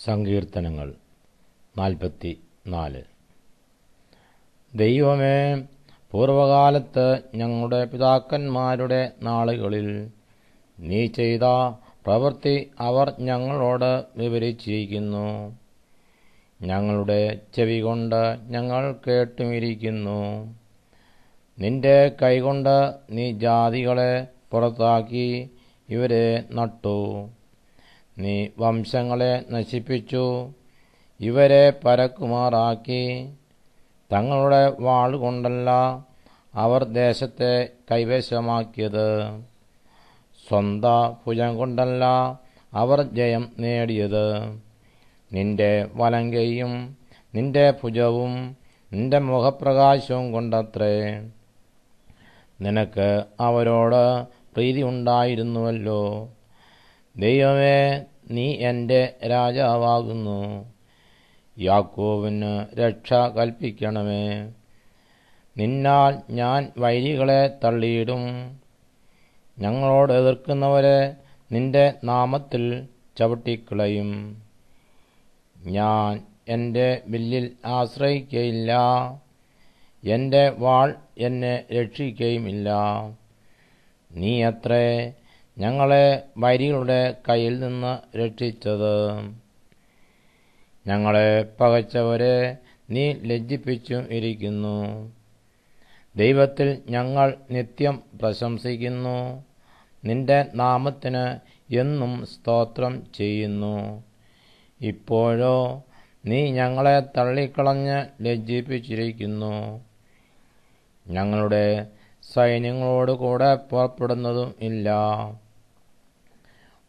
സങ്കീർത്തനങ്ങൾ 44. ദൈവമേ, പൂർവകാലത്ത് ഞങ്ങളുടെ പിതാക്കന്മാരുടെ നാളുകളിൽ നീ ചെയ്ത പ്രവൃത്തി അവർ ഞങ്ങളോട് വിവരിച്ചിരിക്കുന്നു. ഞങ്ങളുടെ ചെവികൊണ്ട് ഞങ്ങൾ കേട്ടുമിരിക്കുന്നു. നിന്റെ കൈകൊണ്ട് നീ ജാതികളെ പുറത്താക്കി ഇവരെ നട്ടു. നീ വംശങ്ങളെ നശിപ്പിച്ചു, ഇവരെ പരക്കുമാറാക്കി. തങ്ങളുടെ വാളുകൊണ്ടല്ല അവർ ദേശത്തെ കൈവശമാക്കിയത്, സ്വന്ത ഭുജം കൊണ്ടല്ല അവർ ജയം നേടിയത്. നിന്റെ വലങ്കയും നിന്റെ ഭുജവും നിന്റെ മുഖപ്രകാശവും കൊണ്ടത്രേ. നിനക്ക് അവരോട് പ്രീതി ഉണ്ടായിരുന്നുവല്ലോ. ദൈവമേ, നീ എൻ്റെ രാജാവാകുന്നു. യാക്കോബിന് രക്ഷ കൽപ്പിക്കണമേ. നിന്നാൽ ഞാൻ വൈരികളെ തള്ളിയിടും. ഞങ്ങളോട് എതിർക്കുന്നവരെ നിന്റെ നാമത്തിൽ ചവിട്ടിക്കളയും. ഞാൻ എൻ്റെ വില്ലിൽ ആശ്രയിക്കയില്ല, എൻ്റെ വാൾ എന്നെ രക്ഷിക്കുകയുമില്ല. നീ അത്രേ ഞങ്ങളെ വൈരികളുടെ കയ്യിൽ നിന്ന് രക്ഷിച്ചത്. ഞങ്ങളെ പകച്ചവരെ നീ ലജ്ജിപ്പിച്ചും ഇരിക്കുന്നു. ദൈവത്തിൽ ഞങ്ങൾ നിത്യം പ്രശംസിക്കുന്നു. നിന്റെ നാമത്തിന് എന്നും സ്തോത്രം ചെയ്യുന്നു. ഇപ്പോഴോ നീ ഞങ്ങളെ തള്ളിക്കളഞ്ഞ് ലജ്ജിപ്പിച്ചിരിക്കുന്നു. ഞങ്ങളുടെ സൈന്യങ്ങളോട് കൂടെ പുറപ്പെടുന്നതും ഇല്ല.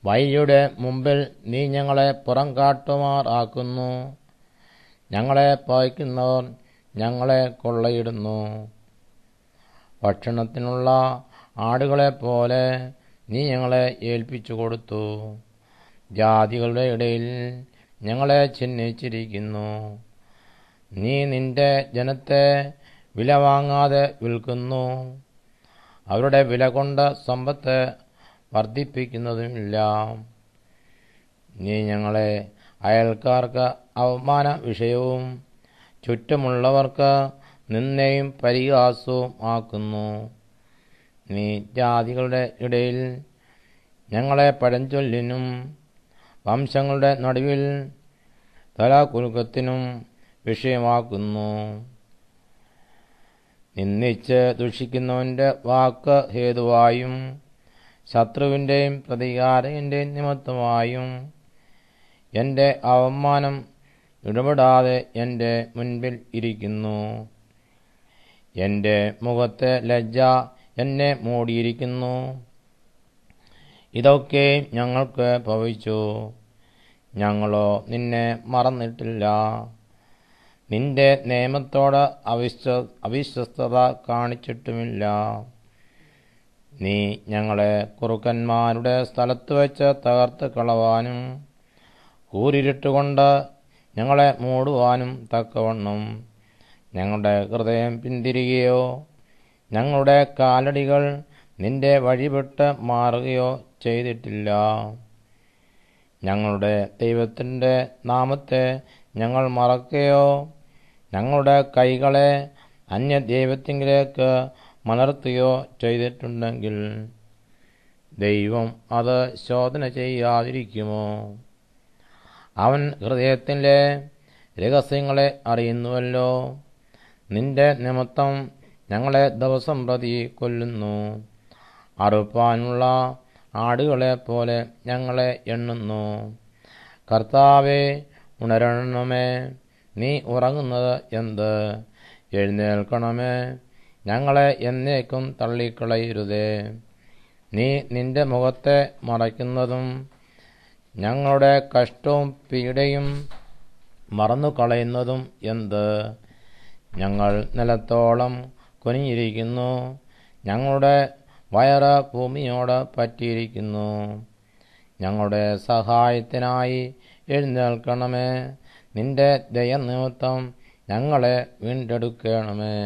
വൈരിയുടെ മുമ്പിൽ നീ ഞങ്ങളെ പുറം കാട്ടുമാറാക്കുന്നു. ഞങ്ങളെ പകയ്ക്കുന്നവർ ഞങ്ങളെ കൊള്ളയിടുന്നു. ഭക്ഷണത്തിനുള്ള ആടുകളെപ്പോലെ നീ ഞങ്ങളെ ഏൽപ്പിച്ചു കൊടുത്തു. ജാതികളുടെ ഇടയിൽ ഞങ്ങളെ ചിഹ്നിച്ചിരിക്കുന്നു. നീ നിന്റെ ജനത്തെ വില വാങ്ങാതെ വിൽക്കുന്നു. അവരുടെ വില കൊണ്ട് സമ്പത്ത് വർദ്ധിപ്പിക്കുന്നതുമില്ല. നീ ഞങ്ങളെ അയൽക്കാർക്ക് അവമാന വിഷയവും ചുറ്റുമുള്ളവർക്ക് നിന്ദയും പരിഹാസവും ആക്കുന്നു. നീ ജാതികളുടെ ഇടയിൽ ഞങ്ങളെ പഴഞ്ചൊല്ലിനും വംശങ്ങളുടെ നടുവിൽ തലകുലുക്കത്തിനും വിഷയമാക്കുന്നു. നിന്ദിച്ച് ദുഷിക്കുന്നവൻ്റെ വാക്ക് ഹേതുവായും ശത്രുവിൻ്റെയും പ്രതികാരത്തിൻ്റെയും നിമിത്തമായും എൻ്റെ അവമാനം ഇടപെടാതെ എൻ്റെ മുൻപിൽ ഇരിക്കുന്നു. എൻ്റെ മുഖത്തെ ലജ്ജ എന്നെ മൂടിയിരിക്കുന്നു. ഇതൊക്കെ ഞങ്ങൾക്ക് ഭവിച്ചു. ഞങ്ങളോ നിന്നെ മറന്നിട്ടില്ല. നിന്റെ നിയമത്തോട് അവിശ്വസ്തത കാണിച്ചിട്ടുമില്ല. നീ ഞങ്ങളെ കുറുക്കന്മാരുടെ സ്ഥലത്ത് വെച്ച് തകർത്ത് കളവാനും കൂരിരുട്ടുകൊണ്ട് ഞങ്ങളെ മൂടുവാനും തക്കവണ്ണം ഞങ്ങളുടെ ഹൃദയം പിന്തിരികയോ ഞങ്ങളുടെ കാലടികൾ നിന്റെ വഴിവിട്ട് മാറുകയോ ചെയ്തിട്ടില്ല. ഞങ്ങളുടെ ദൈവത്തിൻ്റെ നാമത്തെ ഞങ്ങൾ മറക്കുകയോ ഞങ്ങളുടെ കൈകളെ അന്യദൈവത്തിങ്കിലേക്ക് മലർത്തുകയോ ചെയ്തിട്ടുണ്ടെങ്കിൽ ദൈവം അത് ശോധന ചെയ്യാതിരിക്കുമോ? അവൻ ഹൃദയത്തിലെ രഹസ്യങ്ങളെ അറിയുന്നുവല്ലോ. നിന്റെ നിമിത്തം ഞങ്ങളെ ദിവസം പ്രതി കൊല്ലുന്നു. അറുപ്പാനുള്ള ആടുകളെപ്പോലെ ഞങ്ങളെ എണ്ണുന്നു. കർത്താവേ, ഉണരണമേ. നീ ഉറങ്ങുന്നത് എന്ത്? എഴുന്നേൽക്കണമേ. ഞങ്ങളെ എന്നേക്കും തള്ളിക്കളയരുതേ. നീ നിന്റെ മുഖത്തെ മറയ്ക്കുന്നതും ഞങ്ങളുടെ കഷ്ടവും പീഡയും മറന്നു കളയുന്നതും എന്ത്? ഞങ്ങൾ നിലത്തോളം കുനിഞ്ഞിരിക്കുന്നു. ഞങ്ങളുടെ വയറ് ഭൂമിയോട് പറ്റിയിരിക്കുന്നു. ഞങ്ങളുടെ സഹായത്തിനായി എഴുന്നേൽക്കണമേ. നിന്റെ ദയ നിമിത്തം ഞങ്ങളെ വീണ്ടെടുക്കണമേ.